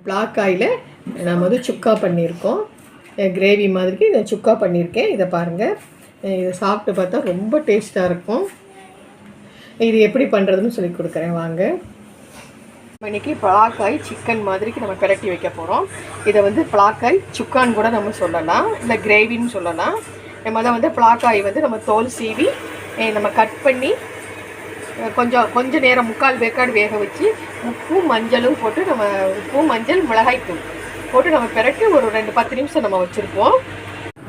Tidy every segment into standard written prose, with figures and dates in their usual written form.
பிளாக்காயில் நம்ம வந்து சுக்கா பண்ணியிருக்கோம். கிரேவி மாதிரி இதை சுக்கா பண்ணியிருக்கேன். இதை பாருங்கள், இதை சாப்பிட்டு பார்த்தா ரொம்ப டேஸ்ட்டாக இருக்கும். இது எப்படி பண்ணுறதுன்னு சொல்லி கொடுக்குறேன் வாங்க. இன்றைக்கி பிளாக்காய் சிக்கன் மாதிரிக்கு நம்ம பிரட்டி வைக்க போகிறோம். இதை வந்து பிளாக்காய் சுக்கான்னு கூட நம்ம சொல்லலாம், இல்லை கிரேவின்னு சொல்லலாம். நம்ம அதை வந்து பிளாக்காய் வந்து நம்ம தோல் சீவி நம்ம கட் பண்ணி கொஞ்சம் நேரம் 3/4 வேக்காடு வேக வச்சு உப்பும் மஞ்சளும் போட்டு நம்ம உப்பு மஞ்சள் மிளகாய்த்தூள் போட்டு நம்ம பிரட்டி ஒரு 10 நிமிஷம் நம்ம வச்சுருப்போம்.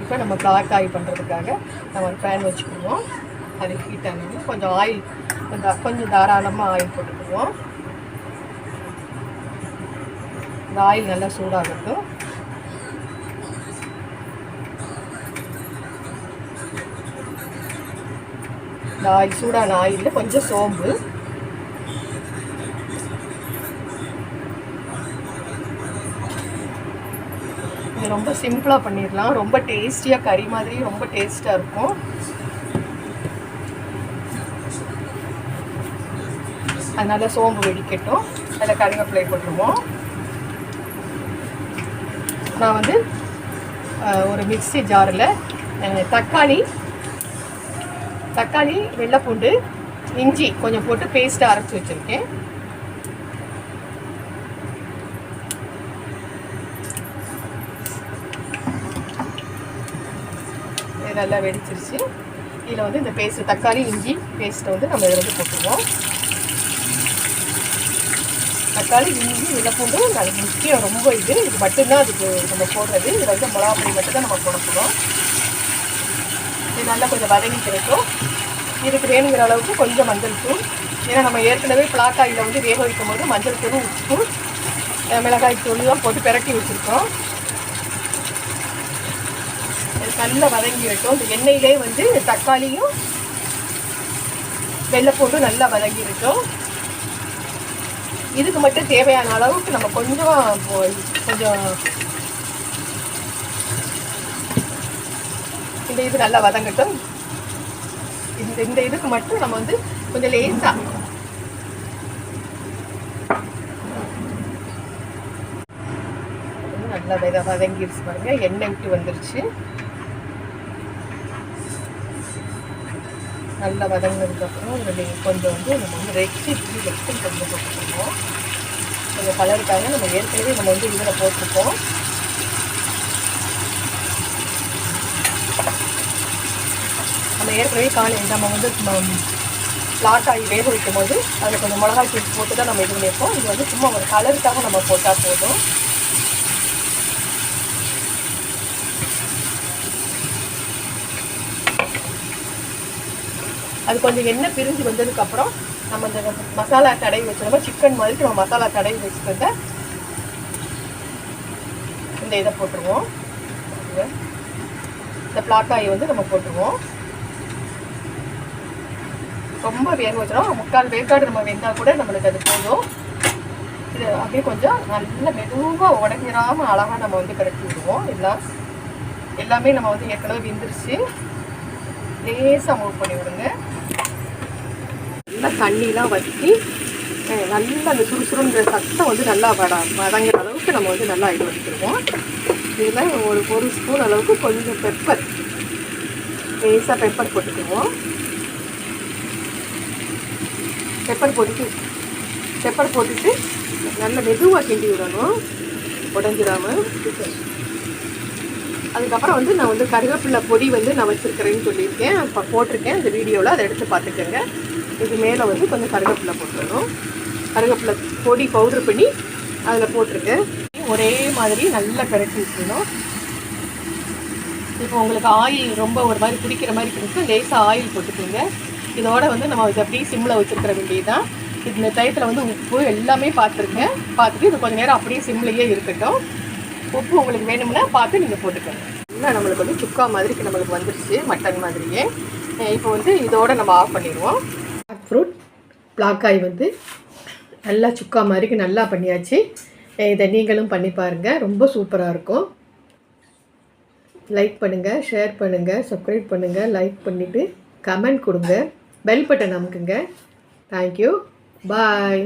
இப்போ நம்ம பிளாக்காய் பண்ணுறதுக்காக நம்ம ஒரு பேன் வச்சுக்குவோம். அது ஹீட் ஆனது கொஞ்சம் ஆயில் கொஞ்சம் தாராளமாக ஆயில் போட்டுக்குவோம். இந்த ஆயில் நல்லா சூடாகட்டும். இந்த ஆயில் சூடான ஆயிலில் கொஞ்சம் சோம்பு, இது ரொம்ப சிம்பிளாக பண்ணிடலாம். ரொம்ப டேஸ்டியாக கறி மாதிரி ரொம்ப டேஸ்ட்டாக இருக்கும். அதனால் சோம்பு வெடிக்கட்டும். அதில் கருவேப்பிலை போட்டுருவோம். நான் வந்து ஒரு மிக்ஸி ஜாரில் தக்காளி வெள்ளைப்பூண்டு இஞ்சி கொஞ்சம் போட்டு பேஸ்ட்டாக அரைச்சி வச்சுருக்கேன். இது நல்லா வெடிச்சிருச்சு. இதில் வந்து இந்த தக்காளி இஞ்சி பேஸ்ட்டை வந்து நம்ம இதில் வந்து போட்டுருவோம். தக்காளி இஞ்சி வெள்ளைப்பூண்டு அது முக்கியம், ரொம்ப இது மட்டும்தான் அதுக்கு நம்ம போடுறது. இதில் வந்து மிளகா பொடி மட்டும்தான் நம்ம போடணும். இது நல்லா கொஞ்சம் வதங்கிக்கிறதும் இதுக்கு வேணுங்கிற அளவுக்கு கொஞ்சம் மஞ்சள் தூள். ஏன்னா நம்ம ஏற்கனவே பிளாக்காயில் வந்து வேக வைக்கும் போது மஞ்சள் தூள், உப்பு, மிளகாய் தூள்லாம் போட்டு பிரட்டி வச்சுருக்கோம். இது நல்லா வதங்கிடட்டும். இந்த எண்ணெயிலே வந்து தக்காளியும் வெள்ளைப்பூண்டும் நல்லா வதங்கிடட்டும். இதுக்கு மட்டும் தேவையான அளவுக்கு நம்ம கொஞ்சம் இந்த இது நல்லா வதங்கட்டும். இந்த இதுக்கு மட்டும் நம்ம வந்து கொஞ்சம் லேசாக நல்லா வதங்கிடுச்சு பாருங்க. எண்ணெய் விட்டு வந்துருச்சு. நல்லா வதங்கினதுக்கப்புறம் இதில் கொஞ்சம் வந்து நம்ம வந்து ரெட் சில்லி கொஞ்சம் போட்டுக்கணும். கொஞ்சம் கலருக்காக நம்ம ஏற்கனவே நம்ம வந்து இதில் போட்டிருக்கோம். நம்ம ஏற்கனவே நம்ம வந்து பிளாக்காய் வேக வைக்கும் போது அதில் கொஞ்சம் மிளகாய் தூள் போட்டு தான் நம்ம இது பண்ணியிருக்கோம். இது வந்து சும்மா ஒரு கலருக்காக நம்ம போட்டால் போதும். அது கொஞ்சம் எண்ணெய் பிரிஞ்சு வந்ததுக்கப்புறம் நம்ம இந்த மசாலா தடவி வச்சிருந்தோம். சிக்கன் மாதிரி நம்ம மசாலா தடவி வச்சுருந்த இந்த இதை போட்டுருவோம். இந்த பிளாக்காயை வந்து நம்ம போட்டுருவோம். ரொம்ப வேக வச்சிடும். 3/4 வேக்காடு நம்ம வெந்தால் கூட நம்மளுக்கு அது போதும். இது அப்படியே கொஞ்சம் நல்ல மெதுவாக உடஞ்சிடாமல் அழகாக நம்ம வந்து கரைச்சி விடுவோம். எல்லாமே நம்ம வந்து ஏற்கனவே வெந்துருச்சு. லேசாக மூவ் பண்ணி விடுங்க. நல்லா தண்ணிலாம் வற்றி நல்லா அந்த சுறுசுறுன்ற சத்தம் வந்து நல்லா வதங்குற அளவுக்கு நம்ம வந்து நல்லா இது வச்சுருவோம். இதில் ஒரு ஸ்பூன் அளவுக்கு கொஞ்சம் லேசாக பெப்பர் போட்டுக்குவோம். பெப்பர் போட்டுட்டு நல்ல மெதுவாக கிண்டி விடணும், உடஞ்சிடாமல். அதுக்கப்புறம் வந்து நான் வந்து கருவேப்பிலை பொடி வந்து நான் வச்சுருக்கிறேன்னு சொல்லியிருக்கேன், இப்போ போட்டிருக்கேன் இந்த வீடியோவில். அதை எடுத்து பார்த்துக்கோங்க. இது மேலே வந்து கொஞ்சம் கருவேப்பிலை போட்டுடணும். கருவேப்பிலை பொடி பவுட்ரு பண்ணி அதில் போட்டிருக்கேன். ஒரே மாதிரி நல்லா பிரட்டி விட்டுணும். இப்போ உங்களுக்கு ஆயில் ரொம்ப ஒரு மாதிரி பிடிக்கிற மாதிரி பிடிக்கும், லேசாக ஆயில் போட்டுக்கோங்க. இதோட வந்து நம்ம இதை அப்படியே சிம்மில் வச்சுருக்கிற வேண்டியதுதான். இந்த டயத்தில் வந்து உப்பு எல்லாமே பார்த்துட்டு இது கொஞ்சம் நேரம் அப்படியே சிம்லேயே இருக்கட்டும். உப்பு உங்களுக்கு வேணும்னா பார்த்து நீங்கள் போட்டுக்கோங்க. இல்லை நம்மளுக்கு வந்து சுக்கா மாதிரிக்கு நம்மளுக்கு வந்துடுச்சு, மட்டன் மாதிரியே. இப்போ வந்து இதோட நம்ம ஆஃப் பண்ணிடுவோம். ஃப்ரூட் பிளாக்காய் வந்து நல்லா சுக்கா மாதிரிக்கு நல்லா பண்ணியாச்சு. இதை நீங்களும் பண்ணி பாருங்கள், ரொம்ப சூப்பராக இருக்கும். லைக் பண்ணுங்கள், ஷேர் பண்ணுங்கள், சப்ஸ்கிரைப் பண்ணுங்கள். லைக் பண்ணிவிட்டு கமெண்ட் கொடுங்க, பெல் பட்டன் அமுக்குங்க. தேங்க்யூ, பாய்.